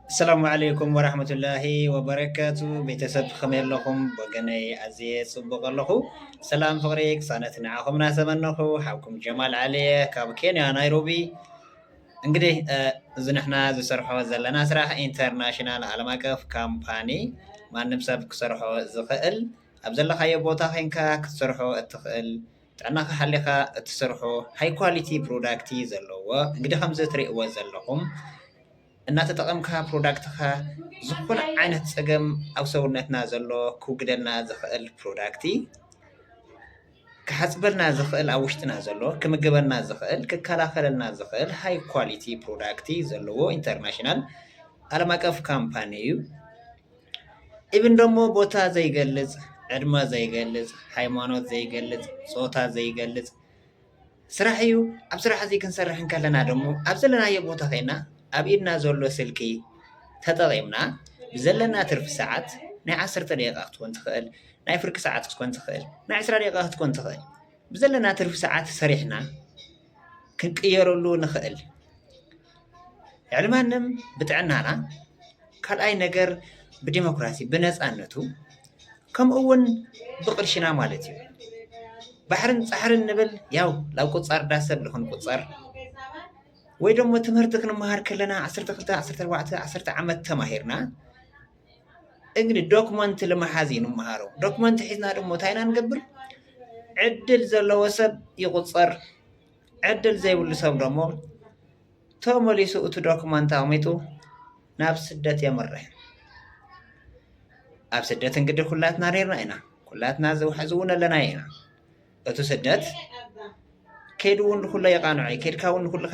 السلام عليكم ورحمة الله وبركاته ቤተሰብ ከመይ ኣለኹም ወገነይ ኣዝየ ጽቡቕ ኣለኹ ሰላም ፍቕሪ ክሳነት ንዓኹም ናሰመነኹ ሓብኩም ጀማል ዓልየ ካብ ኬንያ ናይሮቢ እንግዲህ እዚ ንሕና ዝሰርሖ ዘለና ስራሕ ኢንተርናሽናል ዓለም ኣቀፍ ካምፓኒ ማንም ሰብ ክሰርሖ ዝኽእል ኣብ ዘለኻዮ ቦታ ኮይንካ ክትሰርሖ እትኽእል ጥዕናኻ ሓሊኻ እትሰርሖ ሃይ ኳሊቲ ፕሮዳክቲ ዘለዎ እንግዲህ ከምዚ ትሪእዎ ዘለኹም እናተጠቐምካ ፕሮዳክትኻ ዝኾነ ዓይነት ፀገም ኣብ ሰውነትና ዘሎ ክውግደልና ዝኽእል ፕሮዳክቲ ክሓፅበልና ዝኽእል ኣብ ውሽጥና ዘሎ ክምግበና ዝኽእል ክከላኸለልና ዝኽእል ሃይ ኳሊቲ ፕሮዳክቲ ዘለዎ ኢንተርናሽናል ዓለም ኣቀፍ ካምፓኒ እዩ። ኢብን ደሞ ቦታ ዘይገልፅ ዕድመ ዘይገልፅ ሃይማኖት ዘይገልፅ ፆታ ዘይገልፅ ስራሕ እዩ። ኣብ ስራሕ እዚ ክንሰርሕ ከለና ደሞ ኣብ ዘለናዮ ቦታ ኮይና ኣብ ኢድና ዘሎ ስልኪ ተጠቒምና ብዘለና ትርፊ ሰዓት ናይ 10 ደቂቓ ክትኮን ትኽእል ናይ ፍርቂ ሰዓት ክትኮን ትኽእል ናይ 20 ደቂቓ ክትኮን ትኽእል ብዘለና ትርፊ ሰዓት ሰሪሕና ክንቅየረሉ ንኽእል ያዕልማንም ብጥዕናና ካልኣይ ነገር ብዲሞክራሲ ብነፃነቱ ከምኡውን ብቅርሽና ማለት እዩ። ባሕርን ፃሕርን ንብል ያው ላብ ቁፃር ዳሰብ ልኹን ቁፃር ወይ ደሞ ትምህርቲ ክንመሃር ከለና 12 14 10 ዓመት ተማሂርና እንግዲህ ዶክመንት ለመሓዝ ንመሃሮ ዶክመንት ሒዝና ደሞ ታይና ንገብር ዕድል ዘለዎ ሰብ ይቁፀር ዕድል ዘይብሉ ሰብ ደሞ ተመሊሱ እቲ ዶክመንት ኣቕሚጡ ናብ ስደት የምርሕ። ኣብ ስደት እንግዲህ ኩላትና ነርና ኢና ኩላትና ዝውሕዝ እውን ኣለና ኢና እቲ ስደት ከይዱ እውን ኩሉ የቃንዑ ከይድካ እውን ኩሉ